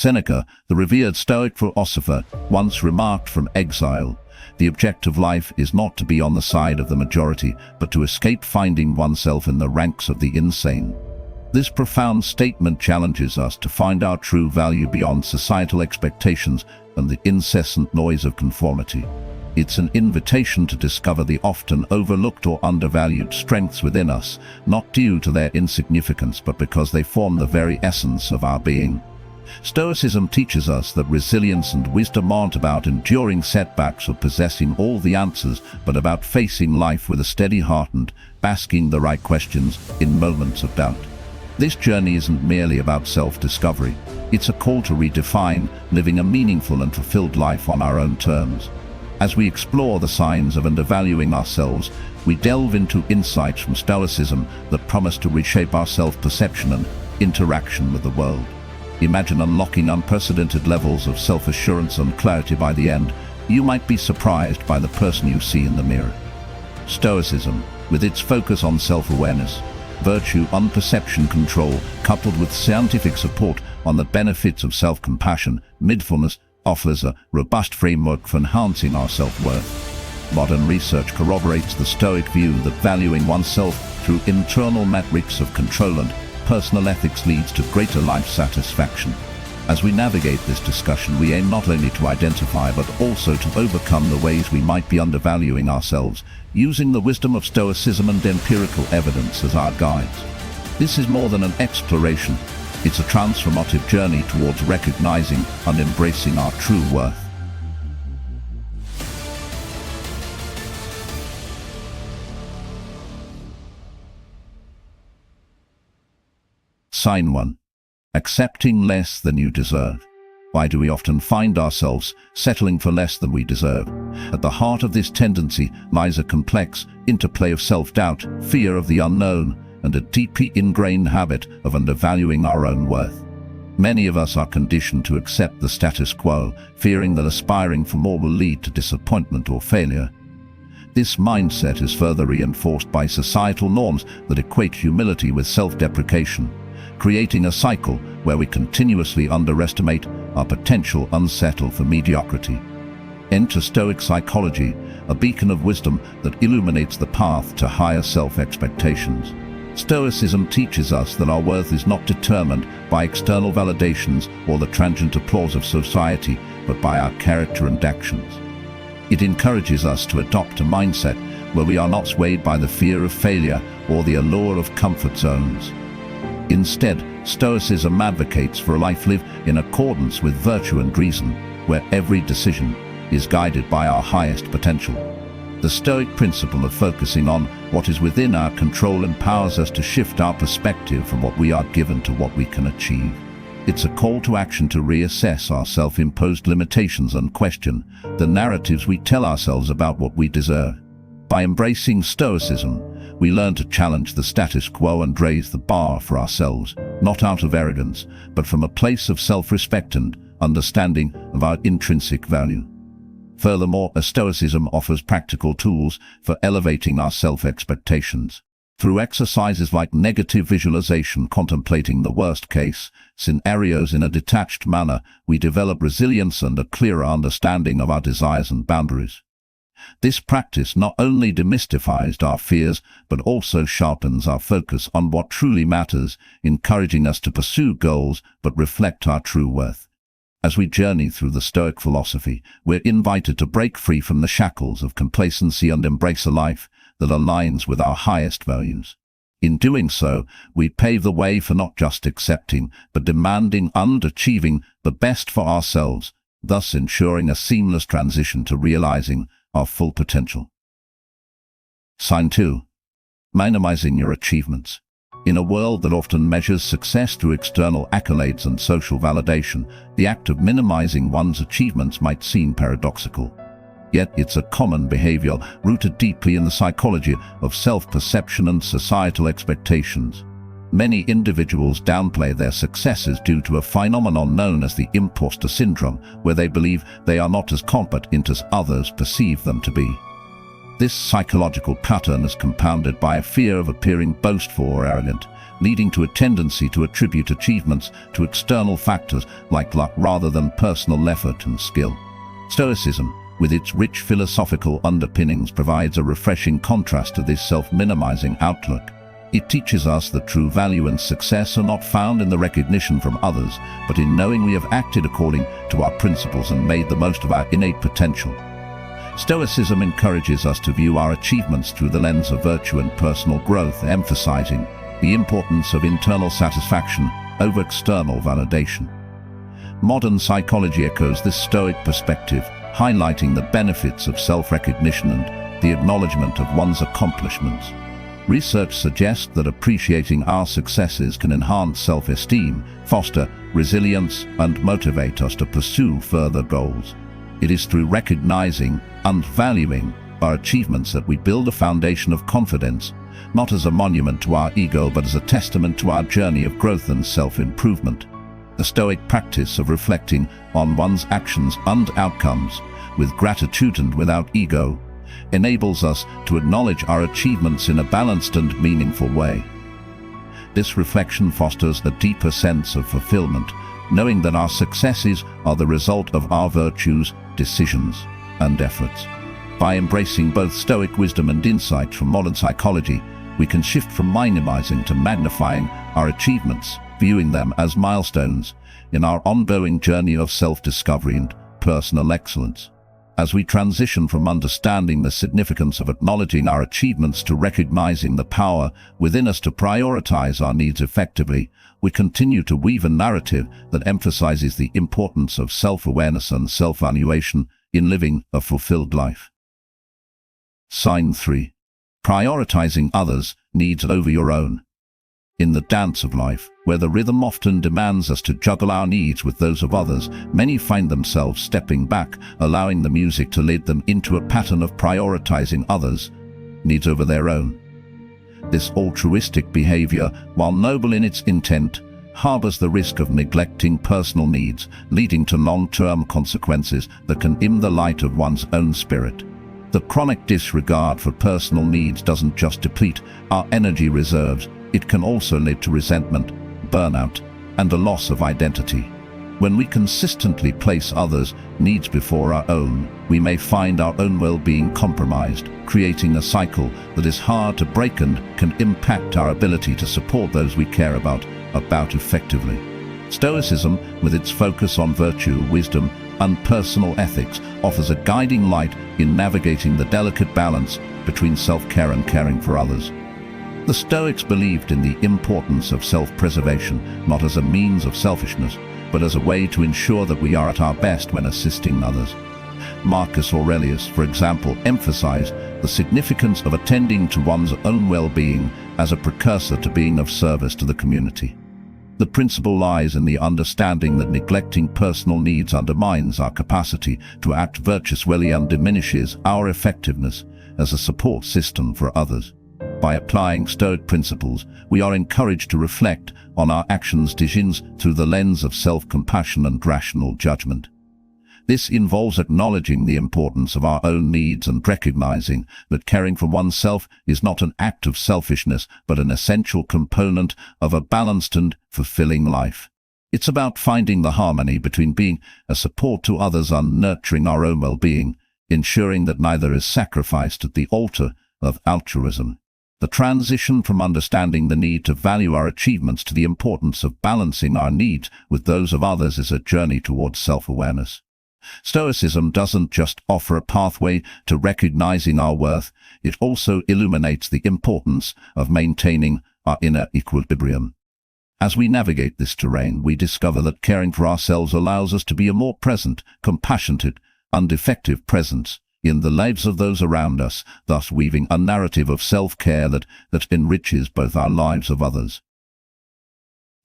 Seneca, the revered Stoic philosopher, once remarked from exile, "The object of life is not to be on the side of the majority, but to escape finding oneself in the ranks of the insane." This profound statement challenges us to find our true value beyond societal expectations and the incessant noise of conformity. It's an invitation to discover the often overlooked or undervalued strengths within us, not due to their insignificance but because they form the very essence of our being. Stoicism teaches us that resilience and wisdom aren't about enduring setbacks or possessing all the answers, but about facing life with a steady heart and asking the right questions in moments of doubt. This journey isn't merely about self-discovery. It's a call to redefine living a meaningful and fulfilled life on our own terms. As we explore the signs of undervaluing ourselves, we delve into insights from Stoicism that promise to reshape our self-perception and interaction with the world. Imagine unlocking unprecedented levels of self-assurance and clarity by the end. You might be surprised by the person you see in the mirror. Stoicism, with its focus on self-awareness, virtue and perception control, coupled with scientific support on the benefits of self-compassion, mindfulness, offers a robust framework for enhancing our self-worth. Modern research corroborates the Stoic view that valuing oneself through internal metrics of control and personal ethics leads to greater life satisfaction. As we navigate this discussion, we aim not only to identify but also to overcome the ways we might be undervaluing ourselves, using the wisdom of Stoicism and empirical evidence as our guides. This is more than an exploration. It's a transformative journey towards recognizing and embracing our true worth. Sign 1. Accepting less than you deserve. Why do we often find ourselves settling for less than we deserve? At the heart of this tendency lies a complex interplay of self-doubt, fear of the unknown, and a deeply ingrained habit of undervaluing our own worth. Many of us are conditioned to accept the status quo, fearing that aspiring for more will lead to disappointment or failure. This mindset is further reinforced by societal norms that equate humility with self-deprecation, creating a cycle where we continuously underestimate our potential and settle for mediocrity. Enter Stoic psychology, a beacon of wisdom that illuminates the path to higher self-expectations. Stoicism teaches us that our worth is not determined by external validations or the transient applause of society, but by our character and actions. It encourages us to adopt a mindset where we are not swayed by the fear of failure or the allure of comfort zones. Instead, Stoicism advocates for a life lived in accordance with virtue and reason, where every decision is guided by our highest potential. The Stoic principle of focusing on what is within our control empowers us to shift our perspective from what we are given to what we can achieve. It's a call to action to reassess our self-imposed limitations and question the narratives we tell ourselves about what we deserve. By embracing Stoicism, we learn to challenge the status quo and raise the bar for ourselves, not out of arrogance, but from a place of self-respect and understanding of our intrinsic value. Furthermore, Stoicism offers practical tools for elevating our self-expectations. Through exercises like negative visualization, contemplating the worst-case scenarios in a detached manner, we develop resilience and a clearer understanding of our desires and boundaries. This practice not only demystifies our fears, but also sharpens our focus on what truly matters, encouraging us to pursue goals but reflect our true worth. As we journey through the Stoic philosophy, we're invited to break free from the shackles of complacency and embrace a life that aligns with our highest values. In doing so, we pave the way for not just accepting, but demanding and achieving the best for ourselves, thus ensuring a seamless transition to realizing our full potential. Sign 2. Minimizing your achievements. In a world that often measures success through external accolades and social validation, the act of minimizing one's achievements might seem paradoxical. Yet it's a common behavior rooted deeply in the psychology of self-perception and societal expectations. Many individuals downplay their successes due to a phenomenon known as the imposter syndrome, where they believe they are not as competent as others perceive them to be. This psychological pattern is compounded by a fear of appearing boastful or arrogant, leading to a tendency to attribute achievements to external factors like luck rather than personal effort and skill. Stoicism, with its rich philosophical underpinnings, provides a refreshing contrast to this self-minimizing outlook. It teaches us that true value and success are not found in the recognition from others, but in knowing we have acted according to our principles and made the most of our innate potential. Stoicism encourages us to view our achievements through the lens of virtue and personal growth, emphasizing the importance of internal satisfaction over external validation. Modern psychology echoes this Stoic perspective, highlighting the benefits of self-recognition and the acknowledgement of one's accomplishments. Research suggests that appreciating our successes can enhance self-esteem, foster resilience, and motivate us to pursue further goals. It is through recognizing and valuing our achievements that we build a foundation of confidence, not as a monument to our ego but as a testament to our journey of growth and self-improvement. The Stoic practice of reflecting on one's actions and outcomes with gratitude and without ego enables us to acknowledge our achievements in a balanced and meaningful way. This reflection fosters a deeper sense of fulfillment, knowing that our successes are the result of our virtues, decisions, and efforts. By embracing both Stoic wisdom and insight from modern psychology, we can shift from minimizing to magnifying our achievements, viewing them as milestones in our ongoing journey of self-discovery and personal excellence. As we transition from understanding the significance of acknowledging our achievements to recognizing the power within us to prioritize our needs effectively, we continue to weave a narrative that emphasizes the importance of self-awareness and self-evaluation in living a fulfilled life. Sign 3. Prioritizing others' needs over your own. In the dance of life, where the rhythm often demands us to juggle our needs with those of others, many find themselves stepping back, allowing the music to lead them into a pattern of prioritizing others' needs over their own. This altruistic behavior, while noble in its intent, harbors the risk of neglecting personal needs, leading to long-term consequences that can dim the light of one's own spirit. The chronic disregard for personal needs doesn't just deplete our energy reserves, it can also lead to resentment, burnout, and a loss of identity. When we consistently place others' needs before our own, we may find our own well-being compromised, creating a cycle that is hard to break and can impact our ability to support those we care about effectively. Stoicism, with its focus on virtue, wisdom, and personal ethics, offers a guiding light in navigating the delicate balance between self-care and caring for others. The Stoics believed in the importance of self-preservation, not as a means of selfishness, but as a way to ensure that we are at our best when assisting others. Marcus Aurelius, for example, emphasized the significance of attending to one's own well-being as a precursor to being of service to the community. The principle lies in the understanding that neglecting personal needs undermines our capacity to act virtuously and diminishes our effectiveness as a support system for others. By applying Stoic principles, we are encouraged to reflect on our actions and decisions through the lens of self-compassion and rational judgment. This involves acknowledging the importance of our own needs and recognizing that caring for oneself is not an act of selfishness, but an essential component of a balanced and fulfilling life. It's about finding the harmony between being a support to others and nurturing our own well-being, ensuring that neither is sacrificed at the altar of altruism. The transition from understanding the need to value our achievements to the importance of balancing our needs with those of others is a journey towards self-awareness. Stoicism doesn't just offer a pathway to recognizing our worth, it also illuminates the importance of maintaining our inner equilibrium. As we navigate this terrain, we discover that caring for ourselves allows us to be a more present, compassionate, and effective presence in the lives of those around us, thus weaving a narrative of self-care that enriches both our lives of others.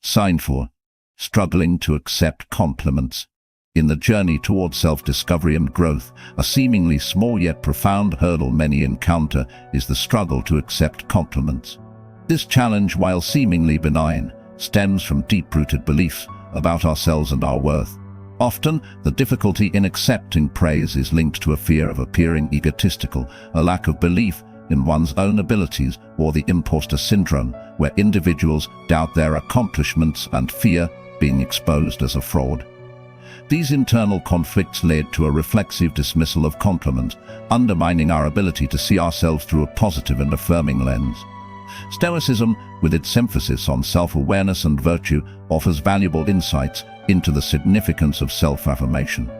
Sign 4. Struggling to accept compliments. In the journey towards self-discovery and growth, a seemingly small yet profound hurdle many encounter is the struggle to accept compliments. This challenge, while seemingly benign, stems from deep-rooted beliefs about ourselves and our worth. Often, the difficulty in accepting praise is linked to a fear of appearing egotistical, a lack of belief in one's own abilities, or the imposter syndrome, where individuals doubt their accomplishments and fear being exposed as a fraud. These internal conflicts led to a reflexive dismissal of compliments, undermining our ability to see ourselves through a positive and affirming lens. Stoicism, with its emphasis on self-awareness and virtue, offers valuable insights into the significance of self-affirmation.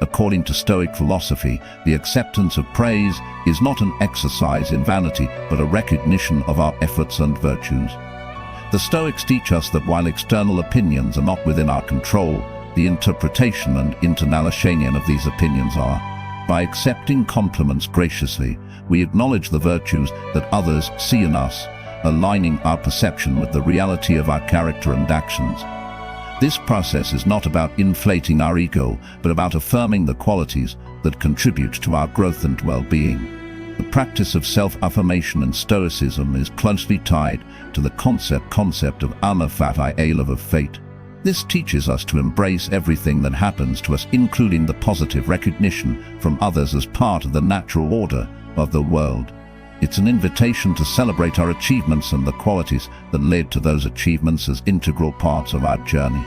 According to Stoic philosophy, the acceptance of praise is not an exercise in vanity, but a recognition of our efforts and virtues. The Stoics teach us that while external opinions are not within our control, the interpretation and internalisation of these opinions are. By accepting compliments graciously, we acknowledge the virtues that others see in us, aligning our perception with the reality of our character and actions. This process is not about inflating our ego, but about affirming the qualities that contribute to our growth and well-being. The practice of self-affirmation in Stoicism is closely tied to the concept of love of fate. This teaches us to embrace everything that happens to us, including the positive recognition from others, as part of the natural order of the world. It's an invitation to celebrate our achievements and the qualities that led to those achievements as integral parts of our journey.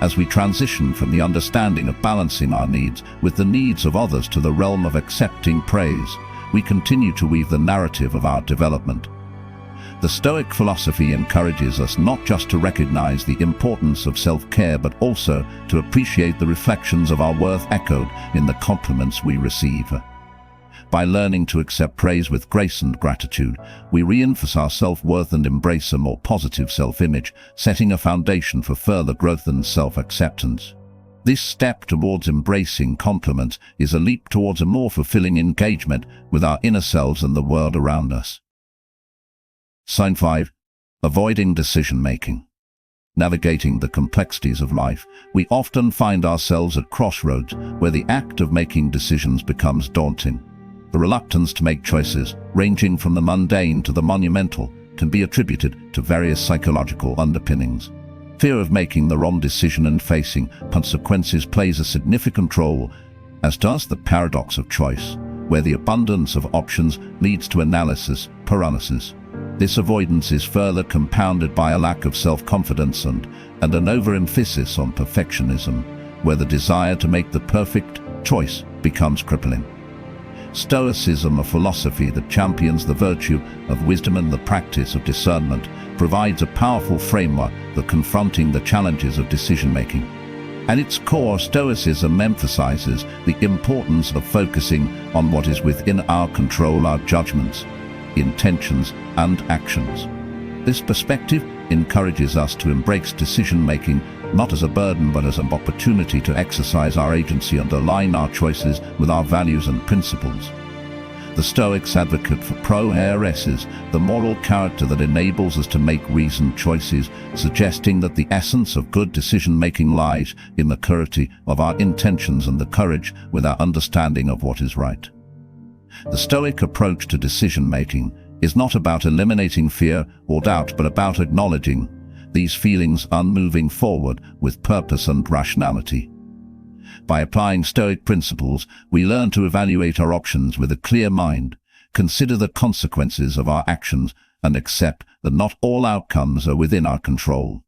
As we transition from the understanding of balancing our needs with the needs of others to the realm of accepting praise, we continue to weave the narrative of our development. The Stoic philosophy encourages us not just to recognize the importance of self-care, but also to appreciate the reflections of our worth echoed in the compliments we receive. By learning to accept praise with grace and gratitude, we reinforce our self-worth and embrace a more positive self-image, setting a foundation for further growth and self-acceptance. This step towards embracing compliments is a leap towards a more fulfilling engagement with our inner selves and the world around us. Sign 5. Avoiding decision-making. Navigating the complexities of life, we often find ourselves at crossroads where the act of making decisions becomes daunting. The reluctance to make choices, ranging from the mundane to the monumental, can be attributed to various psychological underpinnings. Fear of making the wrong decision and facing consequences plays a significant role, as does the paradox of choice, where the abundance of options leads to paralysis. This avoidance is further compounded by a lack of self-confidence and an overemphasis on perfectionism, where the desire to make the perfect choice becomes crippling. Stoicism, a philosophy that champions the virtue of wisdom and the practice of discernment, provides a powerful framework for confronting the challenges of decision-making. At its core, Stoicism emphasizes the importance of focusing on what is within our control, our judgments, intentions, and actions. This perspective encourages us to embrace decision-making not as a burden, but as an opportunity to exercise our agency and align our choices with our values and principles. The Stoics advocate for proeresis, the moral character that enables us to make reasoned choices, suggesting that the essence of good decision-making lies in the clarity of our intentions and the courage with our understanding of what is right. The Stoic approach to decision-making is not about eliminating fear or doubt, but about acknowledging these feelings and moving forward with purpose and rationality. By applying Stoic principles, we learn to evaluate our options with a clear mind, consider the consequences of our actions, and accept that not all outcomes are within our control.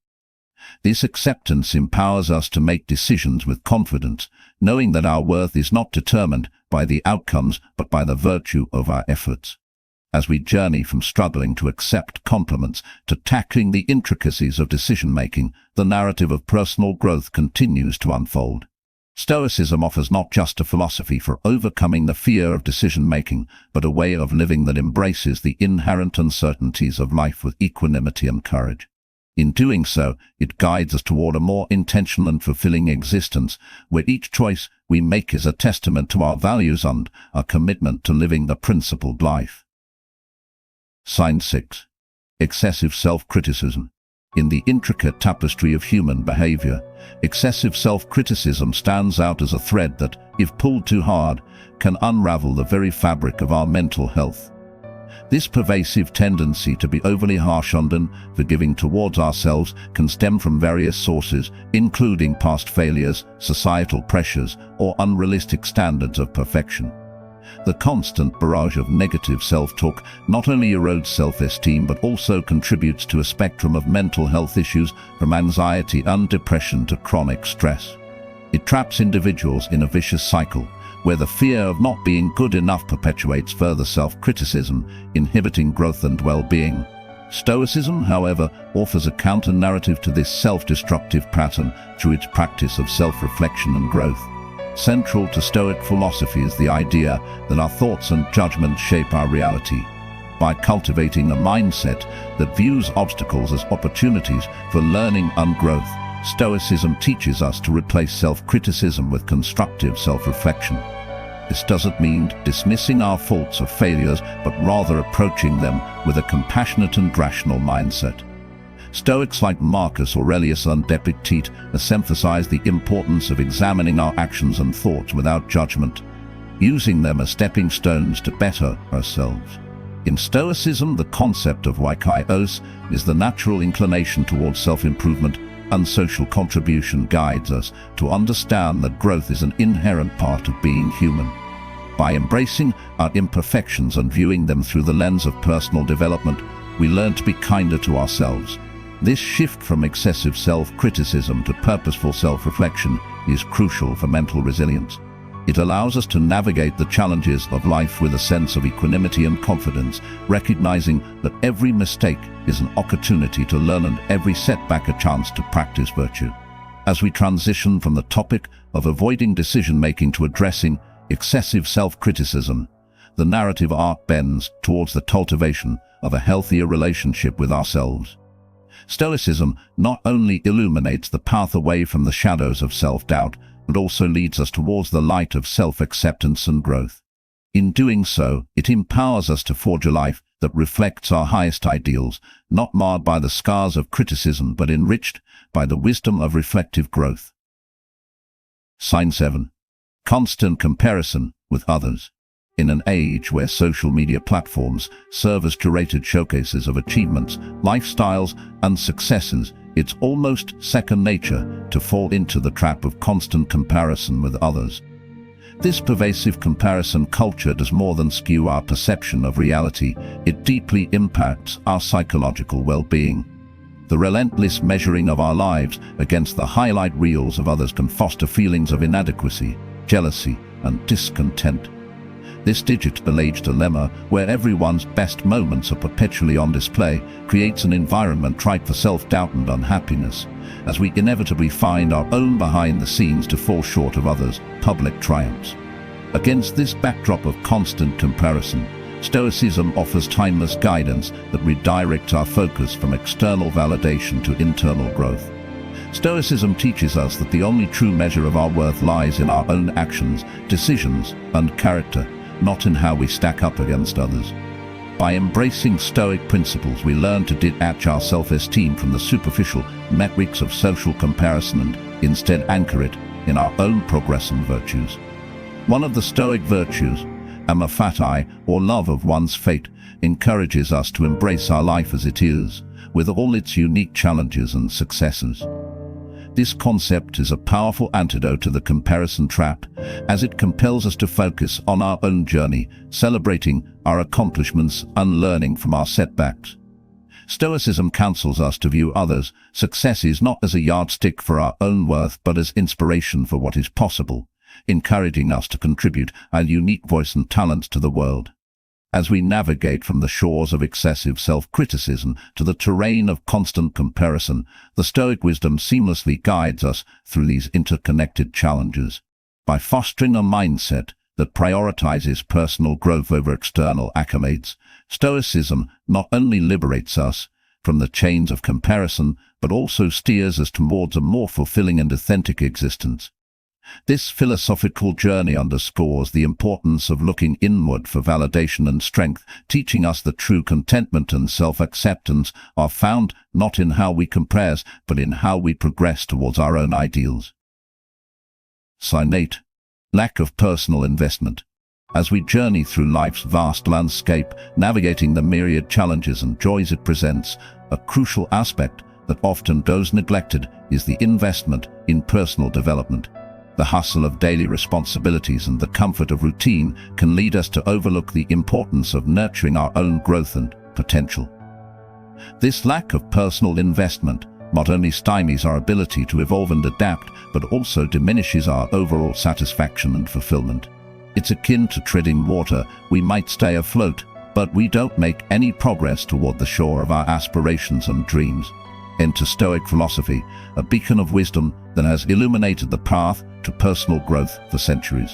This acceptance empowers us to make decisions with confidence, knowing that our worth is not determined by the outcomes but by the virtue of our efforts. As we journey from struggling to accept compliments to tackling the intricacies of decision-making, the narrative of personal growth continues to unfold. Stoicism offers not just a philosophy for overcoming the fear of decision-making, but a way of living that embraces the inherent uncertainties of life with equanimity and courage. In doing so, it guides us toward a more intentional and fulfilling existence, where each choice we make is a testament to our values and our commitment to living the principled life. Sign 6. Excessive self-criticism. In the intricate tapestry of human behavior, excessive self-criticism stands out as a thread that, if pulled too hard, can unravel the very fabric of our mental health. This pervasive tendency to be overly harsh and unforgiving towards ourselves can stem from various sources, including past failures, societal pressures, or unrealistic standards of perfection. The constant barrage of negative self-talk not only erodes self-esteem but also contributes to a spectrum of mental health issues from anxiety and depression to chronic stress. It traps individuals in a vicious cycle, where the fear of not being good enough perpetuates further self-criticism, inhibiting growth and well-being. Stoicism, however, offers a counter-narrative to this self-destructive pattern through its practice of self-reflection and growth. Central to Stoic philosophy is the idea that our thoughts and judgments shape our reality. By cultivating a mindset that views obstacles as opportunities for learning and growth, Stoicism teaches us to replace self-criticism with constructive self-reflection. This doesn't mean dismissing our faults or failures, but rather approaching them with a compassionate and rational mindset. Stoics like Marcus Aurelius and Epictetus emphasize the importance of examining our actions and thoughts without judgment, using them as stepping stones to better ourselves. In Stoicism, the concept of oikaios is the natural inclination towards self-improvement, and social contribution guides us to understand that growth is an inherent part of being human. By embracing our imperfections and viewing them through the lens of personal development, we learn to be kinder to ourselves. This shift from excessive self-criticism to purposeful self-reflection is crucial for mental resilience. It allows us to navigate the challenges of life with a sense of equanimity and confidence, recognizing that every mistake is an opportunity to learn and every setback a chance to practice virtue. As we transition from the topic of avoiding decision-making to addressing excessive self-criticism, the narrative arc bends towards the cultivation of a healthier relationship with ourselves. Stoicism not only illuminates the path away from the shadows of self-doubt, but also leads us towards the light of self-acceptance and growth. In doing so, it empowers us to forge a life that reflects our highest ideals, not marred by the scars of criticism but enriched by the wisdom of reflective growth. Sign 7. Constant comparison with others. In an age where social media platforms serve as curated showcases of achievements, lifestyles, and successes, it's almost second nature to fall into the trap of constant comparison with others. This pervasive comparison culture does more than skew our perception of reality, it deeply impacts our psychological well-being. The relentless measuring of our lives against the highlight reels of others can foster feelings of inadequacy, jealousy, and discontent. This digital age dilemma, where everyone's best moments are perpetually on display, creates an environment ripe for self-doubt and unhappiness, as we inevitably find our own behind the scenes to fall short of others' public triumphs. Against this backdrop of constant comparison, Stoicism offers timeless guidance that redirects our focus from external validation to internal growth. Stoicism teaches us that the only true measure of our worth lies in our own actions, decisions, and character, not in how we stack up against others. By embracing Stoic principles, we learn to detach our self-esteem from the superficial metrics of social comparison and instead anchor it in our own progress and virtues. One of the Stoic virtues, amor-fati, or love of one's fate, encourages us to embrace our life as it is, with all its unique challenges and successes. This concept is a powerful antidote to the comparison trap, as it compels us to focus on our own journey, celebrating our accomplishments and learning from our setbacks. Stoicism counsels us to view others' successes not as a yardstick for our own worth but as inspiration for what is possible, encouraging us to contribute our unique voice and talents to the world. As we navigate from the shores of excessive self-criticism to the terrain of constant comparison, the Stoic wisdom seamlessly guides us through these interconnected challenges. By fostering a mindset that prioritizes personal growth over external accolades, Stoicism not only liberates us from the chains of comparison, but also steers us towards a more fulfilling and authentic existence. This philosophical journey underscores the importance of looking inward for validation and strength, teaching us that true contentment and self-acceptance are found not in how we compare, but in how we progress towards our own ideals. Sign 8. Lack of personal investment. As we journey through life's vast landscape, navigating the myriad challenges and joys it presents, a crucial aspect that often goes neglected is the investment in personal development. The hustle of daily responsibilities and the comfort of routine can lead us to overlook the importance of nurturing our own growth and potential. This lack of personal investment not only stymies our ability to evolve and adapt, but also diminishes our overall satisfaction and fulfillment. It's akin to treading water. We might stay afloat, but we don't make any progress toward the shore of our aspirations and dreams. Enter Stoic philosophy, a beacon of wisdom that has illuminated the path to personal growth for centuries.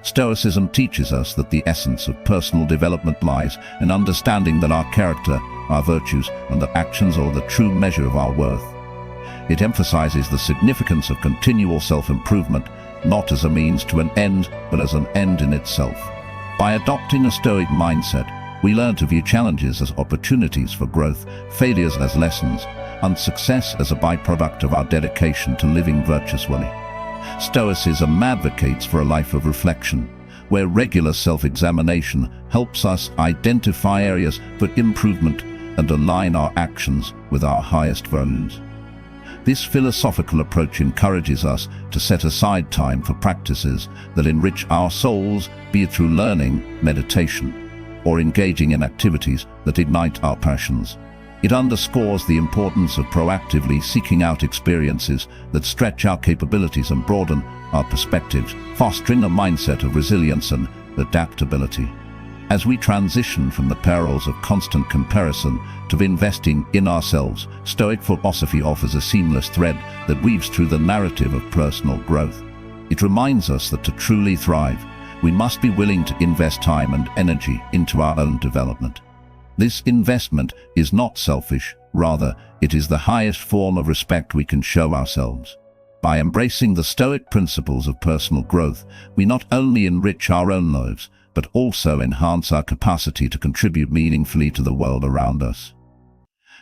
Stoicism teaches us that the essence of personal development lies in understanding that our character, our virtues, and our actions are the true measure of our worth. It emphasizes the significance of continual self-improvement, not as a means to an end, but as an end in itself. By adopting a Stoic mindset, we learn to view challenges as opportunities for growth, failures as lessons, and success as a byproduct of our dedication to living virtuously. Stoicism advocates for a life of reflection, where regular self-examination helps us identify areas for improvement and align our actions with our highest values. This philosophical approach encourages us to set aside time for practices that enrich our souls, be it through learning, meditation, or engaging in activities that ignite our passions. It underscores the importance of proactively seeking out experiences that stretch our capabilities and broaden our perspectives, fostering a mindset of resilience and adaptability. As we transition from the perils of constant comparison to investing in ourselves, Stoic philosophy offers a seamless thread that weaves through the narrative of personal growth. It reminds us that to truly thrive, we must be willing to invest time and energy into our own development. This investment is not selfish, rather, it is the highest form of respect we can show ourselves. By embracing the Stoic principles of personal growth, we not only enrich our own lives, but also enhance our capacity to contribute meaningfully to the world around us.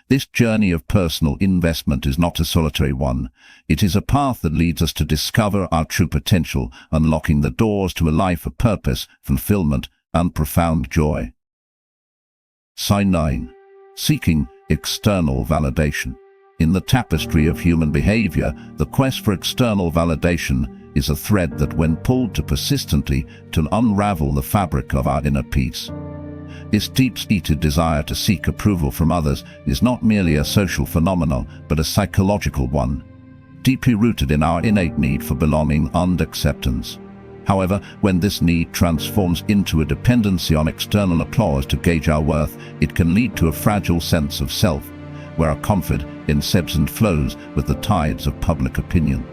This journey of personal investment is not a solitary one. It is a path that leads us to discover our true potential, unlocking the doors to a life of purpose, fulfillment, and profound joy. Sign 9. Seeking external validation. In the tapestry of human behavior, the quest for external validation is a thread that, when pulled to persistently, to unravel the fabric of our inner peace. This deep-seated desire to seek approval from others is not merely a social phenomenon, but a psychological one, deeply rooted in our innate need for belonging and acceptance. However, when this need transforms into a dependency on external applause to gauge our worth, it can lead to a fragile sense of self, where our confidence ebbs and flows with the tides of public opinion.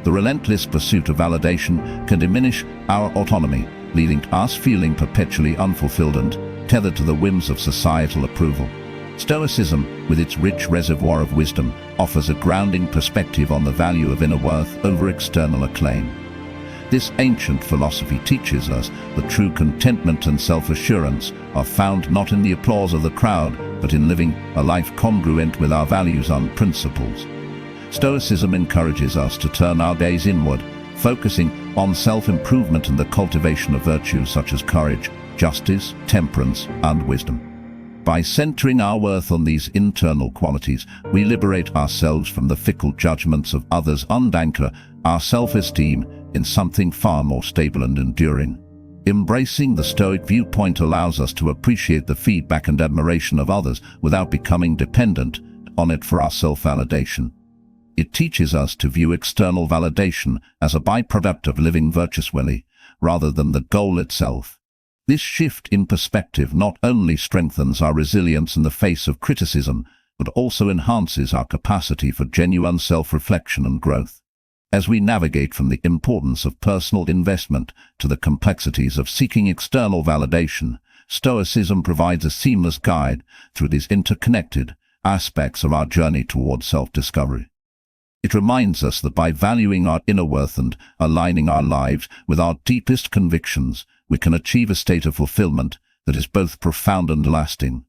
The relentless pursuit of validation can diminish our autonomy, leading to us feeling perpetually unfulfilled and tethered to the whims of societal approval. Stoicism, with its rich reservoir of wisdom, offers a grounding perspective on the value of inner worth over external acclaim. This ancient philosophy teaches us that true contentment and self-assurance are found not in the applause of the crowd, but in living a life congruent with our values and principles. Stoicism encourages us to turn our gaze inward, focusing on self-improvement and the cultivation of virtues such as courage, justice, temperance, and wisdom. By centering our worth on these internal qualities, we liberate ourselves from the fickle judgments of others and anchor our self-esteem in something far more stable and enduring. Embracing the Stoic viewpoint allows us to appreciate the feedback and admiration of others without becoming dependent on it for our self-validation. It teaches us to view external validation as a byproduct of living virtuously, rather than the goal itself. This shift in perspective not only strengthens our resilience in the face of criticism, but also enhances our capacity for genuine self-reflection and growth. As we navigate from the importance of personal investment to the complexities of seeking external validation, Stoicism provides a seamless guide through these interconnected aspects of our journey towards self-discovery. It reminds us that by valuing our inner worth and aligning our lives with our deepest convictions, we can achieve a state of fulfillment that is both profound and lasting.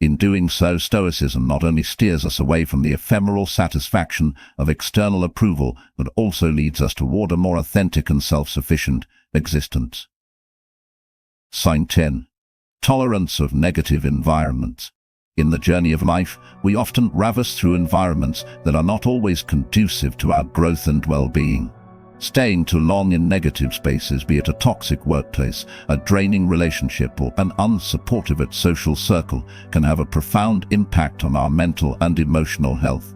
In doing so, Stoicism not only steers us away from the ephemeral satisfaction of external approval, but also leads us toward a more authentic and self-sufficient existence. Sign 10. Tolerance of negative environments. In the journey of life, we often traverse through environments that are not always conducive to our growth and well-being. Staying too long in negative spaces, be it a toxic workplace, a draining relationship, or an unsupportive social circle, can have a profound impact on our mental and emotional health.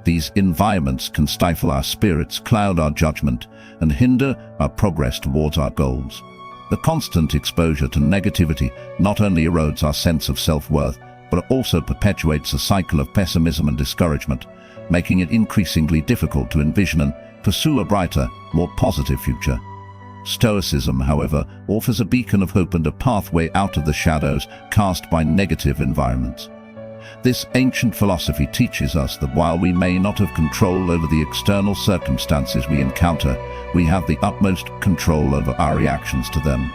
These environments can stifle our spirits, cloud our judgment, and hinder our progress towards our goals. The constant exposure to negativity not only erodes our sense of self-worth, but also perpetuates a cycle of pessimism and discouragement, making it increasingly difficult to envision and pursue a brighter, more positive future. Stoicism, however, offers a beacon of hope and a pathway out of the shadows cast by negative environments. This ancient philosophy teaches us that while we may not have control over the external circumstances we encounter, we have the utmost control over our reactions to them.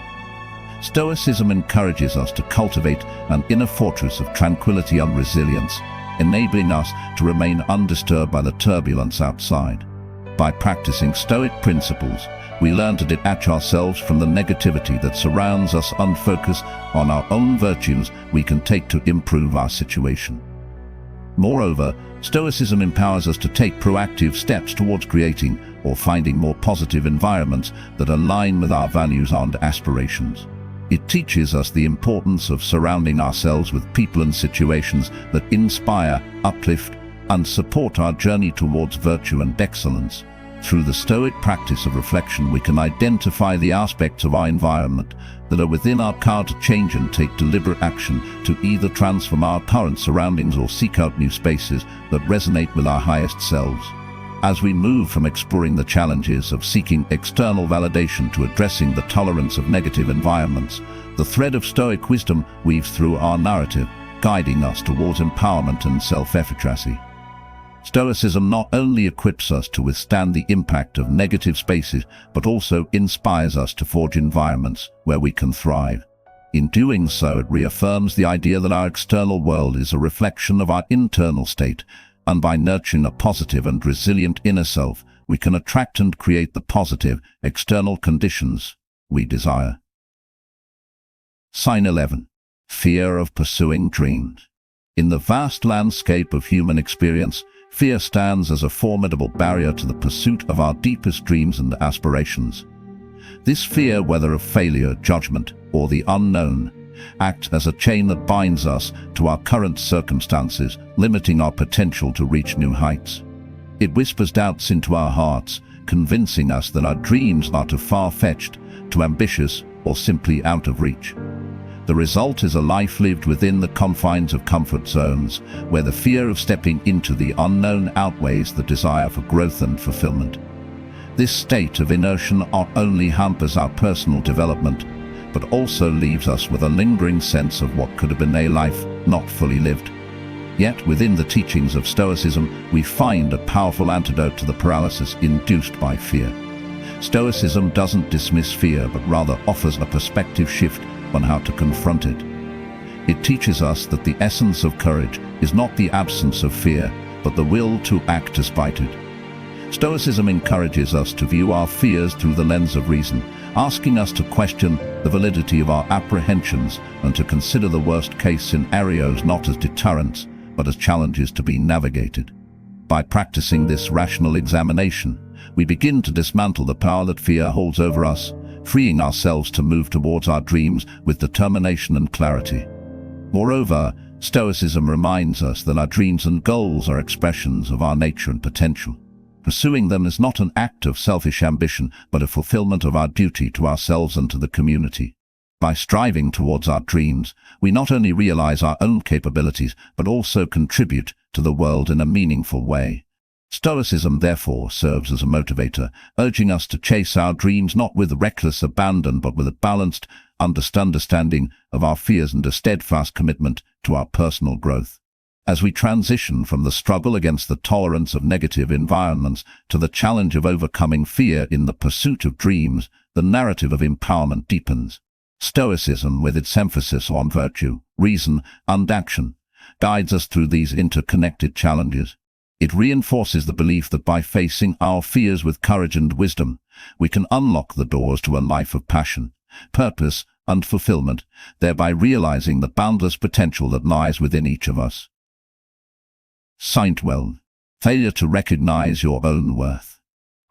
Stoicism encourages us to cultivate an inner fortress of tranquility and resilience, enabling us to remain undisturbed by the turbulence outside. By practicing Stoic principles, we learn to detach ourselves from the negativity that surrounds us and focus on our own virtues we can take to improve our situation. Moreover, Stoicism empowers us to take proactive steps towards creating or finding more positive environments that align with our values and aspirations. It teaches us the importance of surrounding ourselves with people and situations that inspire, uplift, and support our journey towards virtue and excellence. Through the Stoic practice of reflection, we can identify the aspects of our environment that are within our power to change and take deliberate action to either transform our current surroundings or seek out new spaces that resonate with our highest selves. As we move from exploring the challenges of seeking external validation to addressing the tolerance of negative environments, the thread of Stoic wisdom weaves through our narrative, guiding us towards empowerment and self-efficacy. Stoicism not only equips us to withstand the impact of negative spaces, but also inspires us to forge environments where we can thrive. In doing so, it reaffirms the idea that our external world is a reflection of our internal state, and by nurturing a positive and resilient inner self, we can attract and create the positive external conditions we desire. Sign 11. Fear of pursuing dreams. In the vast landscape of human experience, fear stands as a formidable barrier to the pursuit of our deepest dreams and aspirations. This fear, whether of failure, judgment, or the unknown, acts as a chain that binds us to our current circumstances, limiting our potential to reach new heights. It whispers doubts into our hearts, convincing us that our dreams are too far-fetched, too ambitious, or simply out of reach. The result is a life lived within the confines of comfort zones, where the fear of stepping into the unknown outweighs the desire for growth and fulfillment. This state of inertia not only hampers our personal development, but also leaves us with a lingering sense of what could have been a life not fully lived. Yet within the teachings of Stoicism, we find a powerful antidote to the paralysis induced by fear. Stoicism doesn't dismiss fear, but rather offers a perspective shift on how to confront it. It teaches us that the essence of courage is not the absence of fear, but the will to act despite it. Stoicism encourages us to view our fears through the lens of reason, asking us to question the validity of our apprehensions and to consider the worst-case scenarios not as deterrents, but as challenges to be navigated. By practicing this rational examination, we begin to dismantle the power that fear holds over us, freeing ourselves to move towards our dreams with determination and clarity. Moreover, Stoicism reminds us that our dreams and goals are expressions of our nature and potential. Pursuing them is not an act of selfish ambition, but a fulfillment of our duty to ourselves and to the community. By striving towards our dreams, we not only realize our own capabilities, but also contribute to the world in a meaningful way. Stoicism therefore serves as a motivator, urging us to chase our dreams not with reckless abandon, but with a balanced understanding of our fears and a steadfast commitment to our personal growth. As we transition from the struggle against the tolerance of negative environments to the challenge of overcoming fear in the pursuit of dreams, the narrative of empowerment deepens. Stoicism, with its emphasis on virtue, reason, and action, guides us through these interconnected challenges. It reinforces the belief that by facing our fears with courage and wisdom, we can unlock the doors to a life of passion, purpose, and fulfillment, thereby realizing the boundless potential that lies within each of us. Sign 12. Failure to recognize your own worth.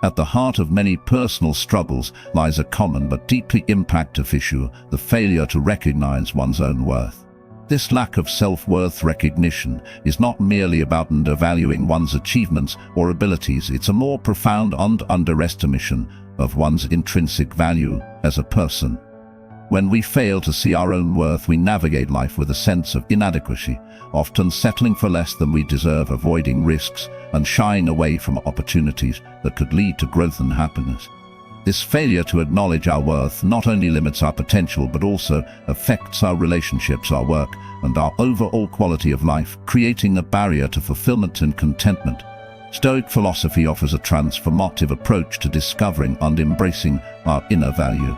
At the heart of many personal struggles lies a common but deeply impactful issue: the failure to recognize one's own worth. This lack of self-worth recognition is not merely about undervaluing one's achievements or abilities. It's a more profound underestimation of one's intrinsic value as a person. When we fail to see our own worth, we navigate life with a sense of inadequacy, often settling for less than we deserve, avoiding risks, and shying away from opportunities that could lead to growth and happiness. This failure to acknowledge our worth not only limits our potential but also affects our relationships, our work, and our overall quality of life, creating a barrier to fulfillment and contentment. Stoic philosophy offers a transformative approach to discovering and embracing our inner value.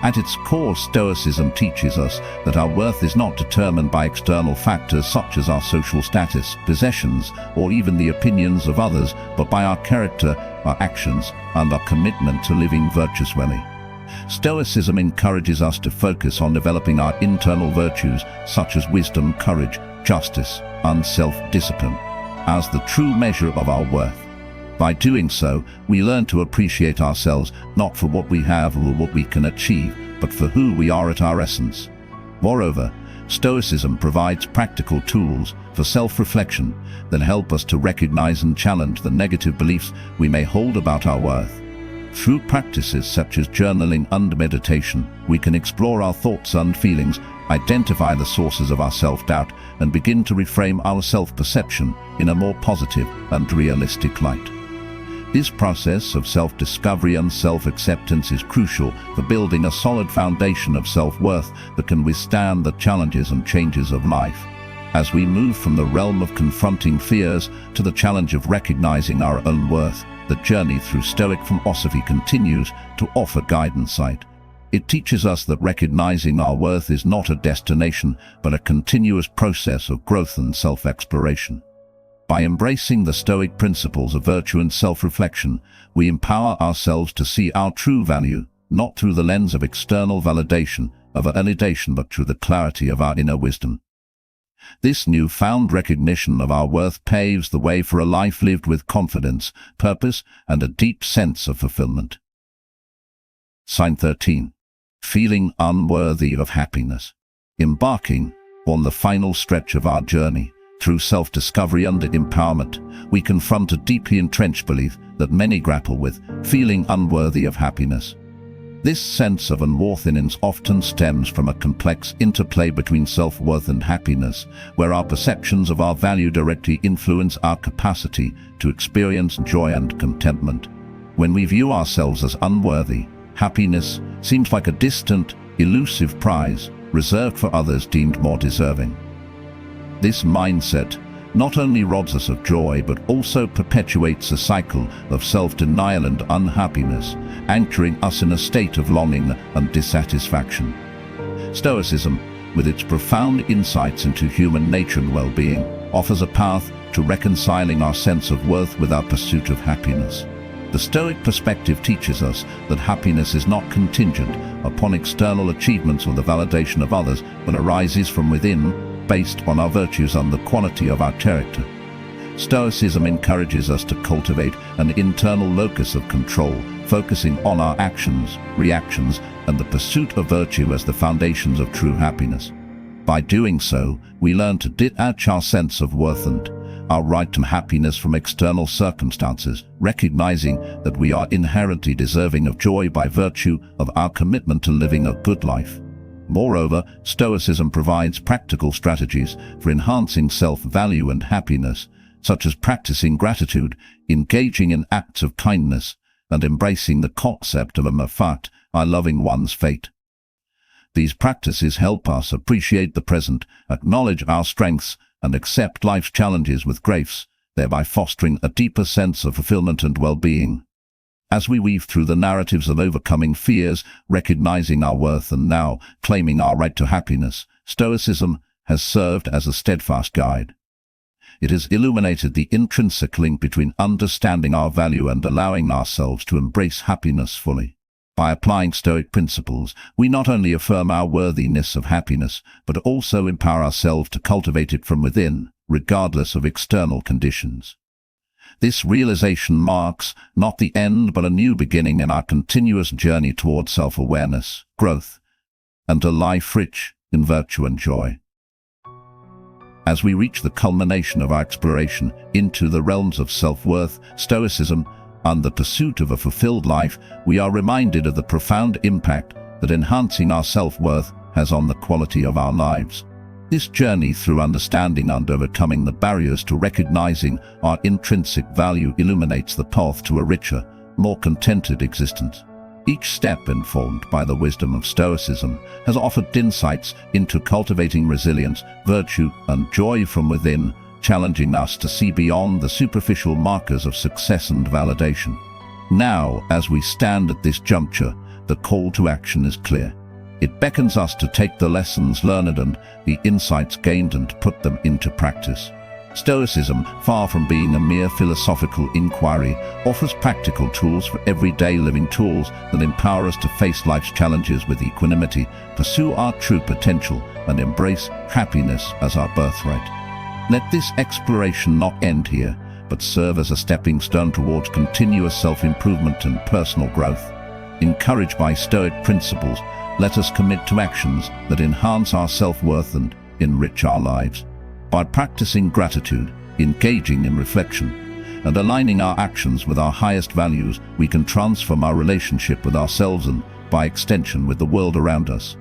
At its core, Stoicism teaches us that our worth is not determined by external factors such as our social status, possessions, or even the opinions of others, but by our character, our actions, and our commitment to living virtuously. Stoicism encourages us to focus on developing our internal virtues such as wisdom, courage, justice, and self-discipline as the true measure of our worth. By doing so, we learn to appreciate ourselves not for what we have or what we can achieve, but for who we are at our essence. Moreover, Stoicism provides practical tools for self-reflection that help us to recognize and challenge the negative beliefs we may hold about our worth. Through practices such as journaling and meditation, we can explore our thoughts and feelings, identify the sources of our self-doubt, and begin to reframe our self-perception in a more positive and realistic light. This process of self-discovery and self-acceptance is crucial for building a solid foundation of self-worth that can withstand the challenges and changes of life. As we move from the realm of confronting fears to the challenge of recognizing our own worth, the journey through Stoic philosophy continues to offer guidance. It teaches us that recognizing our worth is not a destination, but a continuous process of growth and self-exploration. By embracing the Stoic principles of virtue and self-reflection, we empower ourselves to see our true value, not through the lens of external validation, but through the clarity of our inner wisdom. This newfound recognition of our worth paves the way for a life lived with confidence, purpose, and a deep sense of fulfillment. Sign 13. Feeling unworthy of happiness. Embarking on the final stretch of our journey, through self-discovery and empowerment, we confront a deeply entrenched belief that many grapple with: feeling unworthy of happiness. This sense of unworthiness often stems from a complex interplay between self-worth and happiness, where our perceptions of our value directly influence our capacity to experience joy and contentment. When we view ourselves as unworthy, happiness seems like a distant, elusive prize reserved for others deemed more deserving. This mindset not only robs us of joy but also perpetuates a cycle of self-denial and unhappiness, anchoring us in a state of longing and dissatisfaction. Stoicism, with its profound insights into human nature and well-being, offers a path to reconciling our sense of worth with our pursuit of happiness. The Stoic perspective teaches us that happiness is not contingent upon external achievements or the validation of others, but arises from within, based on our virtues and the quality of our character. Stoicism encourages us to cultivate an internal locus of control, focusing on our actions, reactions, and the pursuit of virtue as the foundations of true happiness. By doing so, we learn to detach our sense of worth and our right to happiness from external circumstances, recognizing that we are inherently deserving of joy by virtue of our commitment to living a good life. Moreover, Stoicism provides practical strategies for enhancing self-value and happiness, such as practicing gratitude, engaging in acts of kindness, and embracing the concept of meticulously loving one's fate. These practices help us appreciate the present, acknowledge our strengths, and accept life's challenges with grace, thereby fostering a deeper sense of fulfillment and well-being. As we weave through the narratives of overcoming fears, recognizing our worth, and now claiming our right to happiness, Stoicism has served as a steadfast guide. It has illuminated the intrinsic link between understanding our value and allowing ourselves to embrace happiness fully. By applying Stoic principles, we not only affirm our worthiness of happiness, but also empower ourselves to cultivate it from within, regardless of external conditions. This realization marks not the end but a new beginning in our continuous journey toward self-awareness, growth, and a life rich in virtue and joy. As we reach the culmination of our exploration into the realms of self-worth, Stoicism, and the pursuit of a fulfilled life, we are reminded of the profound impact that enhancing our self-worth has on the quality of our lives. This journey through understanding and overcoming the barriers to recognizing our intrinsic value illuminates the path to a richer, more contented existence. Each step, informed by the wisdom of Stoicism, has offered insights into cultivating resilience, virtue, and joy from within, challenging us to see beyond the superficial markers of success and validation. Now, as we stand at this juncture, the call to action is clear. It beckons us to take the lessons learned and the insights gained and put them into practice. Stoicism, far from being a mere philosophical inquiry, offers practical tools for everyday living, tools that empower us to face life's challenges with equanimity, pursue our true potential, and embrace happiness as our birthright. Let this exploration not end here, but serve as a stepping stone towards continuous self-improvement and personal growth. Encouraged by Stoic principles, let us commit to actions that enhance our self-worth and enrich our lives. By practicing gratitude, engaging in reflection, and aligning our actions with our highest values, we can transform our relationship with ourselves and, by extension, with the world around us.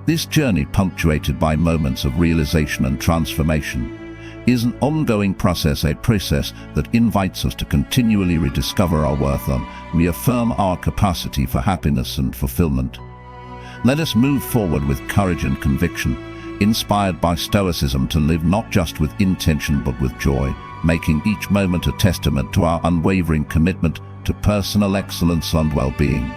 This journey, punctuated by moments of realization and transformation, is an ongoing process, a process that invites us to continually rediscover our worth and reaffirm our capacity for happiness and fulfillment. Let us move forward with courage and conviction, inspired by Stoicism to live not just with intention but with joy, making each moment a testament to our unwavering commitment to personal excellence and well-being.